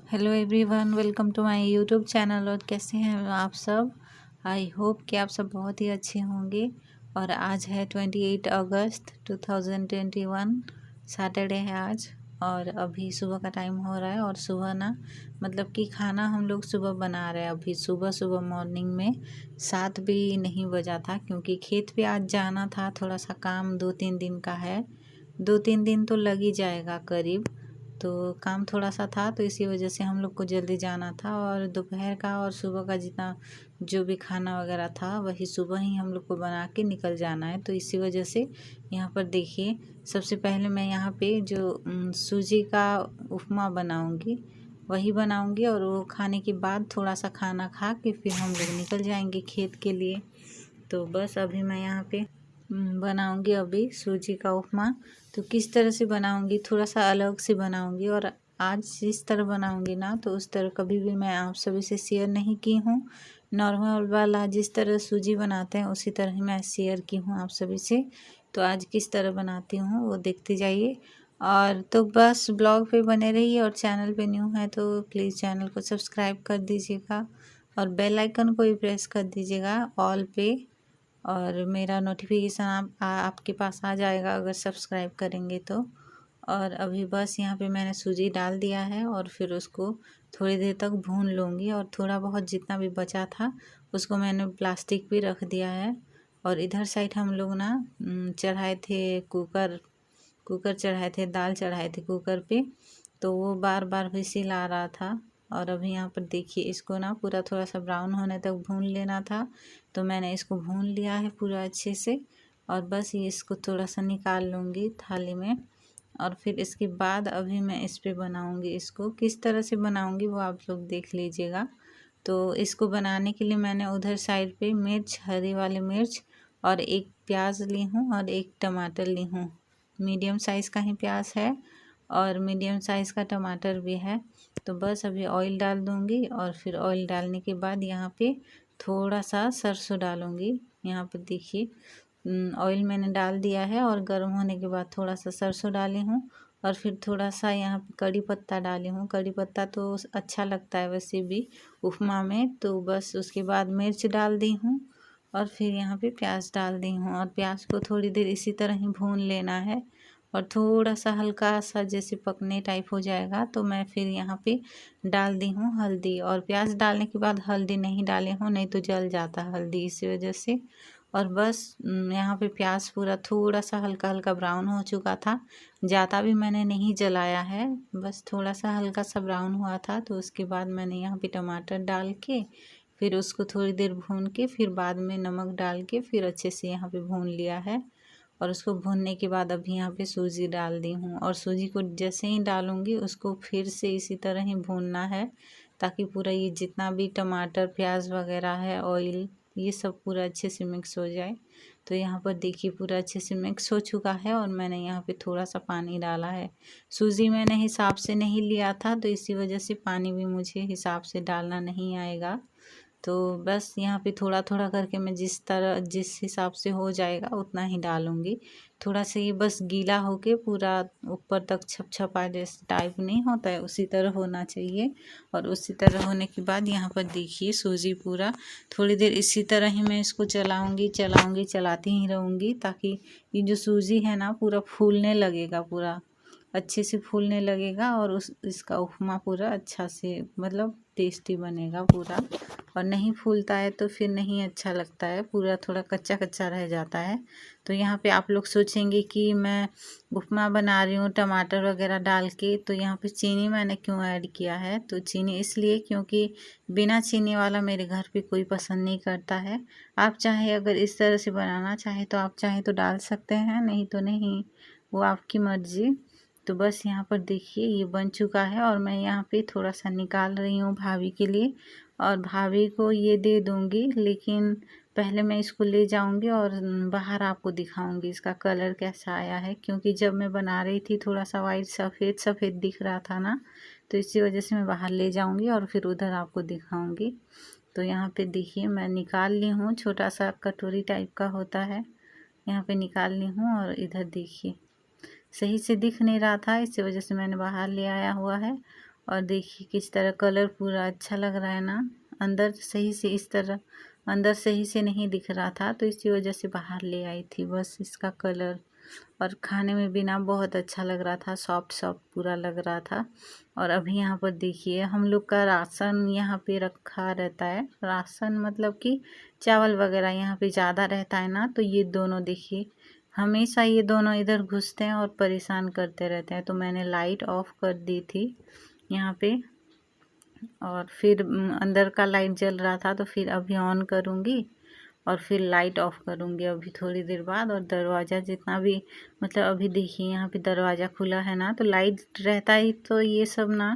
Hello everyone, welcome to my YouTube channel. और कैसे हैं आप सब? आई होप कि आप सब बहुत ही अच्छे होंगे। और आज है 28 अगस्त 2021, सैटरडे है आज। और अभी सुबह का टाइम हो रहा है। और सुबह ना मतलब कि खाना हम लोग सुबह बना रहे हैं। अभी सुबह सुबह मॉर्निंग में 7 भी नहीं बजा था, क्योंकि खेत पे आज जाना था। थोड़ा सा काम 2-3 दिन का है, 2-3 दिन तो लग ही जाएगा करीब। तो काम थोड़ा सा था, तो इसी वजह से हम लोग को जल्दी जाना था। और दोपहर का और सुबह का जितना जो भी खाना वगैरह था वही सुबह ही हम लोग को बना के निकल जाना है। तो इसी वजह से यहाँ पर देखिए, सबसे पहले मैं यहाँ पे जो सूजी का उपमा बनाऊँगी वही बनाऊँगी। और वो खाने के बाद थोड़ा सा खाना खा के फिर हम लोग निकल जाएंगे खेत के लिए। तो बस अभी मैं यहाँ पे बनाऊंगी अभी सूजी का उपमा। तो किस तरह से बनाऊंगी, थोड़ा सा अलग से बनाऊंगी। और आज जिस तरह बनाऊंगी ना, तो उस तरह कभी भी मैं आप सभी से शेयर नहीं की हूँ। नॉर्मल वाला जिस तरह सूजी बनाते हैं उसी तरह ही मैं शेयर की हूँ आप सभी से। तो आज किस तरह बनाती हूँ वो देखते जाइए। और तो बस ब्लॉग पे बने रहिए। और चैनल पे न्यू है तो प्लीज़ चैनल को सब्सक्राइब कर दीजिएगा और बेल आइकन को भी प्रेस कर दीजिएगा ऑल पे। और मेरा नोटिफिकेशन आपके पास आ जाएगा अगर सब्सक्राइब करेंगे तो। और अभी बस यहाँ पे मैंने सूजी डाल दिया है और फिर उसको थोड़ी देर तक भून लूँगी। और थोड़ा बहुत जितना भी बचा था उसको मैंने प्लास्टिक पे रख दिया है। और इधर साइड हम लोग ना चढ़ाए थे कुकर चढ़ाए थे, दाल चढ़ाए थे कुकर पे। तो वो बार बार व्हिसिल आ रहा था। और अभी यहाँ पर देखिए, इसको ना पूरा थोड़ा सा ब्राउन होने तक भून लेना था। तो मैंने इसको भून लिया है पूरा अच्छे से। और बस ये इसको थोड़ा सा निकाल लूँगी थाली में। और फिर इसके बाद अभी मैं इस पे बनाऊँगी। इसको किस तरह से बनाऊँगी वो आप लोग देख लीजिएगा। तो इसको बनाने के लिए मैंने उधर साइड पे मिर्च, हरी वाली मिर्च और एक प्याज ली हूँ और एक टमाटर ली हूँ। मीडियम साइज़ का ही प्याज है और मीडियम साइज़ का टमाटर भी है। तो बस अभी ऑयल डाल दूँगी। और फिर ऑयल डालने के बाद यहाँ पे थोड़ा सा सरसों डालूँगी। यहाँ पर देखिए, ऑयल मैंने डाल दिया है और गर्म होने के बाद थोड़ा सा सरसों डाली हूँ। और फिर थोड़ा सा यहाँ पे कड़ी पत्ता डाली हूँ। कड़ी पत्ता तो अच्छा लगता है वैसे भी उपमा में। तो बस उसके बाद मिर्च डाल दी हूँ और फिर यहाँ पे प्याज डाल दी हूँ। और प्याज को थोड़ी देर इसी तरह ही भून लेना है। और थोड़ा सा हल्का सा जैसे पकने टाइप हो जाएगा तो मैं फिर यहाँ पे डाल दी हूँ हल्दी। और प्याज डालने के बाद हल्दी नहीं डाली हूँ, नहीं तो जल जाता हल्दी, इसी वजह से। और बस यहाँ पे प्याज पूरा थोड़ा सा हल्का हल्का ब्राउन हो चुका था। ज़्यादा भी मैंने नहीं जलाया है, बस थोड़ा सा हल्का सा ब्राउन हुआ था। तो उसके बाद मैंने यहाँ पे टमाटर डाल के फिर उसको थोड़ी देर भून के फिर बाद में नमक डाल के फिर अच्छे से यहाँ पे भून लिया है। और उसको भूनने के बाद अभी यहाँ पे सूजी डाल दी हूँ। और सूजी को जैसे ही डालूँगी उसको फिर से इसी तरह ही भूनना है, ताकि पूरा ये जितना भी टमाटर प्याज वगैरह है, ऑयल, ये सब पूरा अच्छे से मिक्स हो जाए। तो यहाँ पर देखिए पूरा अच्छे से मिक्स हो चुका है। और मैंने यहाँ पे थोड़ा सा पानी डाला है। सूजी मैंने हिसाब से नहीं लिया था, तो इसी वजह से पानी भी मुझे हिसाब से डालना नहीं आएगा। तो बस यहाँ पे थोड़ा थोड़ा करके मैं जिस हिसाब से हो जाएगा उतना ही डालूँगी। थोड़ा सा ये बस गीला होके पूरा ऊपर तक छपछपा जैसे टाइप नहीं होता है, उसी तरह होना चाहिए। और उसी तरह होने के बाद यहाँ पर देखिए सूजी पूरा थोड़ी देर इसी तरह ही मैं इसको चलाती ही रहूँगी, ताकि ये जो सूजी है ना पूरा फूलने लगेगा, पूरा अच्छे से फूलने लगेगा। और इसका उपमा पूरा अच्छा से मतलब टेस्टी बनेगा पूरा। और नहीं फूलता है तो फिर नहीं अच्छा लगता है, पूरा थोड़ा कच्चा कच्चा रह जाता है। तो यहाँ पे आप लोग सोचेंगे कि मैं उपमा बना रही हूँ टमाटर वगैरह डाल के, तो यहाँ पे चीनी मैंने क्यों ऐड किया है? तो चीनी इसलिए क्योंकि बिना चीनी वाला मेरे घर पे कोई पसंद नहीं करता है। आप चाहे अगर इस तरह से बनाना चाहे तो आप चाहे तो डाल सकते हैं, नहीं तो नहीं, वो आपकी मर्ज़ी। तो बस यहाँ पर देखिए ये बन चुका है। और मैं यहाँ पे थोड़ा सा निकाल रही हूँ भाभी के लिए, और भाभी को ये दे दूँगी। लेकिन पहले मैं इसको ले जाऊँगी और बाहर आपको दिखाऊँगी इसका कलर कैसा आया है, क्योंकि जब मैं बना रही थी थोड़ा सा वाइट सफ़ेद सफ़ेद दिख रहा था ना, तो इसी वजह से मैं बाहर ले जाऊँगी और फिर उधर आपको दिखाऊँगी। तो यहाँ पे देखिए मैं निकाल ली हूँ, छोटा सा कटोरी टाइप का होता है, यहाँ पे निकाल ली हूँ। और इधर देखिए सही से दिख नहीं रहा था, इसी वजह से मैंने बाहर ले आया हुआ है। और देखिए किस तरह कलर पूरा अच्छा लग रहा है ना। अंदर सही से इस तरह अंदर सही से नहीं दिख रहा था, तो इसी वजह से बाहर ले आई थी बस इसका कलर। और खाने में भी ना बहुत अच्छा लग रहा था, सॉफ्ट सॉफ्ट पूरा लग रहा था। और अभी यहाँ पर देखिए हम लोग का राशन यहाँ पे रखा रहता है। राशन मतलब कि चावल वगैरह यहाँ पे ज़्यादा रहता है ना, तो ये दोनों देखिए हमेशा ये दोनों इधर घुसते हैं और परेशान करते रहते हैं। तो मैंने लाइट ऑफ कर दी थी यहाँ पे, और फिर अंदर का लाइट जल रहा था, तो फिर अभी ऑन करूँगी और फिर लाइट ऑफ करूँगी अभी थोड़ी देर बाद। और दरवाज़ा जितना भी मतलब अभी देखिए यहाँ पे दरवाज़ा खुला है ना, तो लाइट रहता ही तो ये सब ना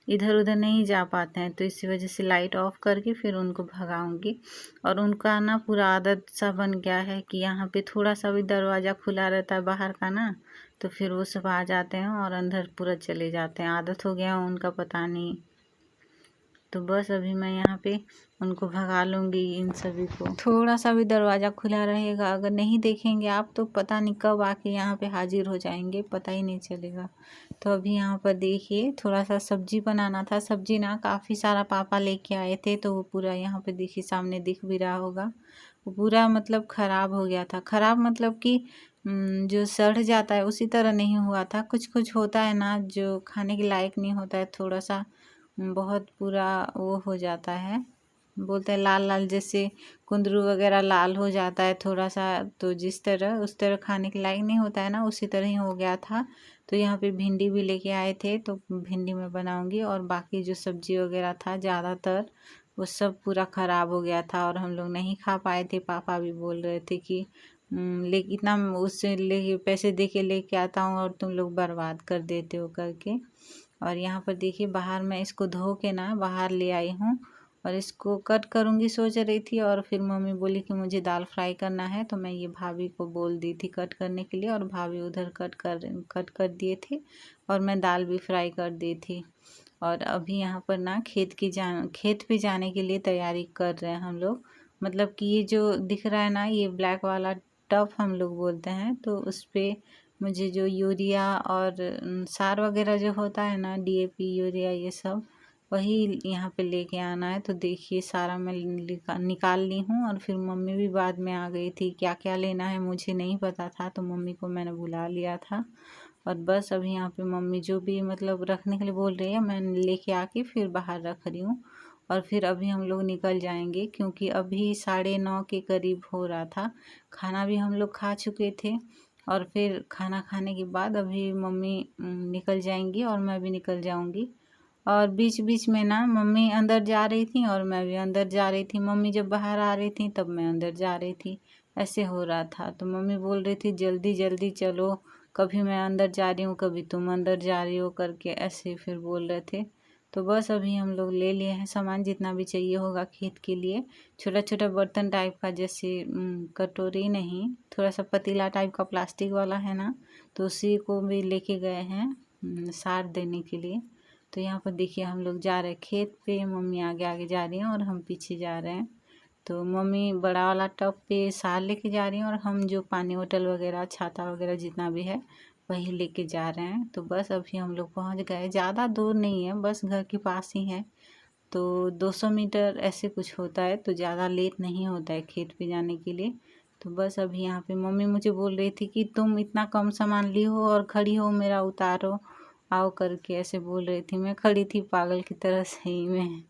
इधर उधर नहीं जा पाते हैं, तो इसी वजह से लाइट ऑफ करके फिर उनको भगाऊंगी। और उनका ना पूरा आदत सा बन गया है कि यहाँ पे थोड़ा सा भी दरवाज़ा खुला रहता है बाहर का ना, तो फिर वो सब आ जाते हैं और अंदर पूरा चले जाते हैं। आदत हो गया उनका, पता नहीं। तो बस अभी मैं यहाँ पे उनको भगा लूँगी इन सभी को। थोड़ा सा भी दरवाज़ा खुला रहेगा, अगर नहीं देखेंगे आप तो पता नहीं कब आके यहाँ पे हाजिर हो जाएंगे, पता ही नहीं चलेगा। तो अभी यहाँ पर देखिए थोड़ा सा सब्जी बनाना था। सब्जी ना काफ़ी सारा पापा लेके आए थे, तो वो पूरा यहाँ पे देखिए सामने दिख भी रहा होगा, वो पूरा मतलब ख़राब हो गया था। ख़राब मतलब कि जो सड़ जाता है उसी तरह नहीं हुआ था। कुछ कुछ होता है ना जो खाने के लायक नहीं होता है, थोड़ा सा बहुत पूरा वो हो जाता है, बोलते हैं लाल लाल, जैसे कुंदरू वगैरह लाल हो जाता है थोड़ा सा, तो जिस तरह उस तरह खाने के लायक नहीं होता है ना, उसी तरह ही हो गया था। तो यहाँ पे भिंडी भी लेके आए थे, तो भिंडी में बनाऊंगी। और बाकी जो सब्जी वगैरह था ज़्यादातर वो सब पूरा ख़राब हो गया था और हम लोग नहीं खा पाए थे। पापा भी बोल रहे थे कि ले इतना उससे ले पैसे दे के लेके आता हूँ और तुम लोग बर्बाद कर देते हो करके। और यहाँ पर देखिए बाहर मैं इसको धो के ना बाहर ले आई हूँ और इसको कट करूँगी सोच रही थी। और फिर मम्मी बोली कि मुझे दाल फ्राई करना है, तो मैं ये भाभी को बोल दी थी कट करने के लिए, और भाभी उधर कट कर दिए थे और मैं दाल भी फ्राई कर दी थी। और अभी यहाँ पर ना खेत पे जाने के लिए तैयारी कर रहे हैं हम लोग। मतलब कि ये जो दिख रहा है ना, ये ब्लैक वाला टब हम लोग बोलते हैं, तो उस पर मुझे जो यूरिया और सार वगैरह जो होता है ना, डीएपी यूरिया ये सब, वही यहाँ पे लेके आना है। तो देखिए सारा मैं निकाल ली हूँ। और फिर मम्मी भी बाद में आ गई थी, क्या क्या लेना है मुझे नहीं पता था, तो मम्मी को मैंने बुला लिया था। और बस अभी यहाँ पे मम्मी जो भी मतलब रखने के लिए बोल रही है, मैं लेके आके फिर बाहर रख रही हूँ। और फिर अभी हम लोग निकल जाएंगे, क्योंकि अभी 9:30 के करीब हो रहा था। खाना भी हम लोग खा चुके थे, और फिर खाना खाने के बाद अभी मम्मी निकल जाएंगी और मैं भी निकल जाऊंगी। और बीच बीच में ना मम्मी अंदर जा रही थी और मैं भी अंदर जा रही थी। मम्मी जब बाहर आ रही थी तब मैं अंदर जा रही थी, ऐसे हो रहा था। तो मम्मी बोल रही थी जल्दी जल्दी चलो, कभी मैं अंदर जा रही हूँ कभी तुम अंदर जा रही हो करके, ऐसे फिर बोल रहे थे। तो बस अभी हम लोग ले लिए हैं सामान जितना भी चाहिए होगा खेत के लिए। छोटा छोटा बर्तन टाइप का, जैसे कटोरी नहीं, थोड़ा सा पतीला टाइप का प्लास्टिक वाला है ना, तो उसी को भी लेके गए हैं सार देने के लिए। तो यहाँ पर देखिए हम लोग जा रहे हैं खेत पे, मम्मी आगे आगे जा रही हैं और हम पीछे जा रहे हैं। तो मम्मी बड़ा वाला टब पे सार लेके जा रही हैं और हम जो पानी बोतल वगैरह छाता वगैरह जितना भी है वही लेके जा रहे हैं। तो बस अभी हम लोग पहुँच गए, ज़्यादा दूर नहीं है, बस घर के पास ही है। तो 200 मीटर ऐसे कुछ होता है, तो ज़्यादा लेट नहीं होता है खेत पे जाने के लिए। तो बस अभी यहाँ पे मम्मी मुझे बोल रही थी कि तुम इतना कम सामान ली हो और खड़ी हो, मेरा उतारो आओ करके, ऐसे बोल रही थी। मैं खड़ी थी पागल की तरह सही में।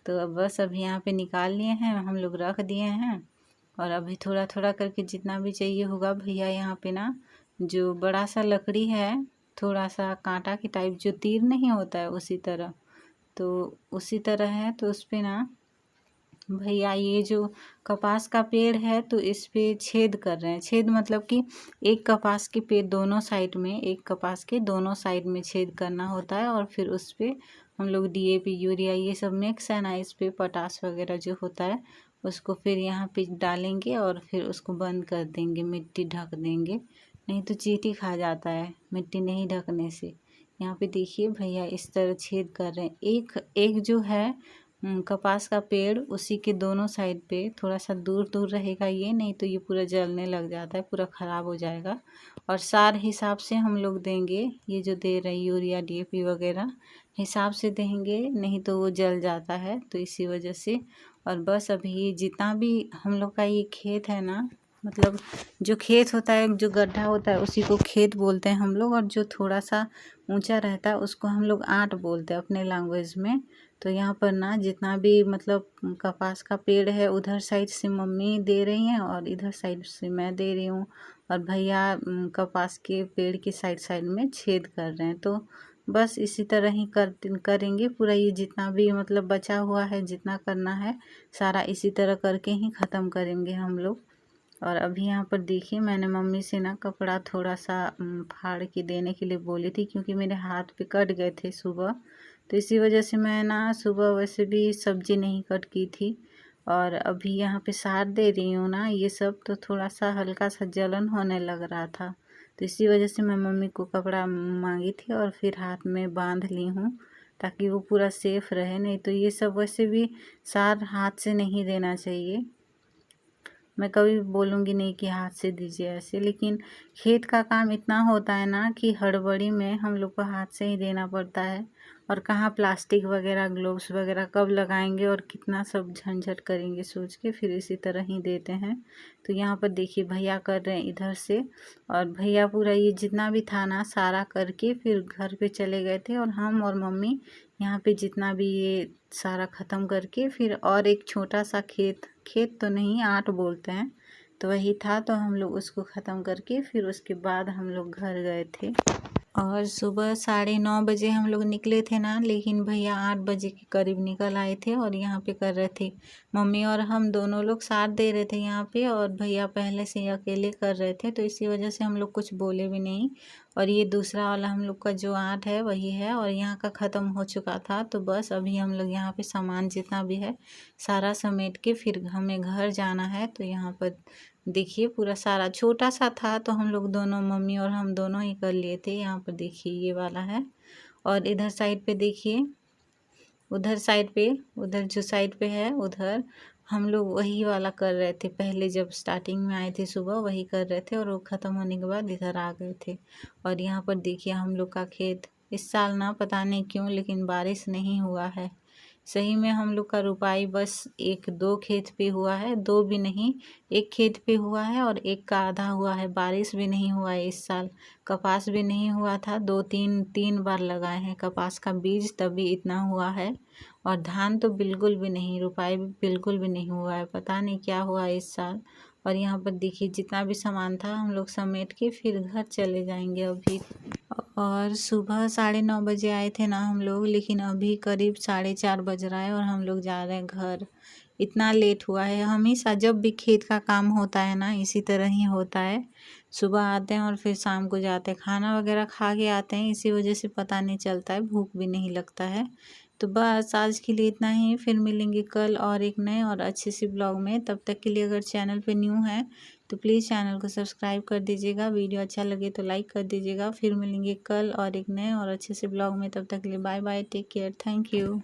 तो अब बस अभी यहाँ पे निकाल लिए हैं हम लोग, रख दिए हैं। और अभी थोड़ा थोड़ा करके जितना भी चाहिए होगा, भैया यहाँ पे ना जो बड़ा सा लकड़ी है, थोड़ा सा कांटा की टाइप, जो तीर नहीं होता है उसी तरह, तो उसी तरह है। तो उस पे ना भैया ये जो कपास का पेड़ है, तो इस पे छेद कर रहे हैं। छेद मतलब कि एक कपास के पेड़ दोनों साइड में, एक कपास के दोनों साइड में छेद करना होता है। और फिर उस पे हम लोग डीएपी यूरिया ये सब मिक्स है ना, इस पे पोटाश वगैरह जो होता है उसको फिर यहाँ पे डालेंगे और फिर उसको बंद कर देंगे, मिट्टी ढक देंगे, नहीं तो चींटी खा जाता है मिट्टी नहीं ढकने से। यहाँ पे देखिए भैया इस तरह छेद कर रहे हैं। एक एक जो है कपास का पेड़, उसी के दोनों साइड पे थोड़ा सा दूर दूर रहेगा ये, नहीं तो ये पूरा जलने लग जाता है, पूरा ख़राब हो जाएगा। और सार हिसाब से हम लोग देंगे। ये जो दे रहे यूरिया DAP वगैरह हिसाब से देंगे, नहीं तो वो जल जाता है, तो इसी वजह से। और बस अभी जितना भी हम लोग का ये खेत है ना, मतलब जो खेत होता है, जो गड्ढा होता है उसी को खेत बोलते हैं हम लोग, और जो थोड़ा सा ऊंचा रहता है उसको हम लोग आट बोलते हैं अपने लैंग्वेज में। तो यहाँ पर ना जितना भी मतलब कपास का पेड़ है, उधर साइड से मम्मी दे रही हैं और इधर साइड से मैं दे रही हूँ, और भैया कपास के पेड़ के साइड साइड में छेद कर रहे हैं। तो बस इसी तरह ही करेंगे पूरा। ये जितना भी मतलब बचा हुआ है, जितना करना है सारा इसी तरह करके ही ख़त्म करेंगे हम लोग। और अभी यहाँ पर देखिए, मैंने मम्मी से ना कपड़ा थोड़ा सा फाड़ के देने के लिए बोली थी, क्योंकि मेरे हाथ पे कट गए थे सुबह, तो इसी वजह से मैं ना सुबह वैसे भी सब्जी नहीं कट की थी। और अभी यहाँ पे सार दे रही हूँ ना ये सब, तो थोड़ा सा हल्का सा जलन होने लग रहा था, तो इसी वजह से मैं मम्मी को कपड़ा मांगी थी और फिर हाथ में बांध ली हूँ, ताकि वो पूरा सेफ रहे। नहीं तो ये सब वैसे भी सार हाथ से नहीं देना चाहिए। मैं कभी बोलूँगी नहीं कि हाथ से दीजिए ऐसे, लेकिन खेत का काम इतना होता है ना कि हड़बड़ी में हम लोग को हाथ से ही देना पड़ता है। और कहाँ प्लास्टिक वगैरह, ग्लोव्स वगैरह कब लगाएंगे और कितना सब झंझट करेंगे सोच के फिर इसी तरह ही देते हैं। तो यहाँ पर देखिए भैया कर रहे हैं इधर से, और भैया पूरा ये जितना भी था ना सारा करके फिर घर पे चले गए थे, और हम और मम्मी यहाँ पे जितना भी ये सारा ख़त्म करके फिर और एक छोटा सा खेत तो नहीं, आट बोलते हैं, तो वही था, तो हम लोग उसको ख़त्म करके फिर उसके बाद हम लोग घर गए थे। और सुबह 9:30 बजे हम लोग निकले थे ना, लेकिन भैया 8 बजे के करीब निकल आए थे और यहाँ पे कर रहे थे। मम्मी और हम दोनों लोग साथ दे रहे थे यहाँ पे, और भैया पहले से ही अकेले कर रहे थे, तो इसी वजह से हम लोग कुछ बोले भी नहीं। और ये दूसरा वाला हम लोग का जो आट है वही है, और यहाँ का ख़त्म हो चुका था। तो बस अभी हम लोग यहाँ पे सामान जितना भी है सारा समेट के फिर हमें घर जाना है। तो यहाँ पर देखिए पूरा सारा छोटा सा था, तो हम लोग दोनों, मम्मी और हम दोनों ही कर लिए थे। यहाँ पर देखिए ये वाला है, और इधर साइड पे देखिए, उधर साइड पे, उधर जो साइड पे है उधर हम लोग वही वाला कर रहे थे। पहले जब स्टार्टिंग में आए थे सुबह वही कर रहे थे, और वो ख़त्म होने के बाद इधर आ गए थे। और यहाँ पर देखिए हम लोग का खेत इस साल ना पता नहीं क्यों लेकिन बारिश नहीं हुआ है। सही में हम लोग का रुपाई बस 1-2 खेत पे हुआ है, 2 भी नहीं, 1 खेत पे हुआ है और 1 का आधा हुआ है। बारिश भी नहीं हुआ है इस साल। कपास भी नहीं हुआ था, 2-3 बार लगाए हैं कपास का बीज, तभी इतना हुआ है। और धान तो बिल्कुल भी नहीं, रुपाई भी बिल्कुल भी नहीं हुआ है, पता नहीं क्या हुआ है इस साल। और यहाँ पर देखिए जितना भी सामान था हम लोग समेट के फिर घर चले जाएंगे अभी। और सुबह 9:30 बजे आए थे ना हम लोग, लेकिन अभी करीब 4:30 बज रहा है और हम लोग जा रहे हैं घर। इतना लेट हुआ है। हमेशा जब भी खेत का काम होता है ना इसी तरह ही होता है, सुबह आते हैं और फिर शाम को जाते हैं, खाना वगैरह खा के आते हैं, इसी वजह से पता नहीं चलता है, भूख भी नहीं लगता है। तो बस आज के लिए इतना ही, फिर मिलेंगे कल और एक नए और अच्छे से ब्लॉग में। तब तक के लिए अगर चैनल पे न्यू है तो प्लीज़ चैनल को सब्सक्राइब कर दीजिएगा, वीडियो अच्छा लगे तो लाइक कर दीजिएगा। फिर मिलेंगे कल और एक नए और अच्छे से ब्लॉग में, तब तक के लिए bye bye, take care, thank you.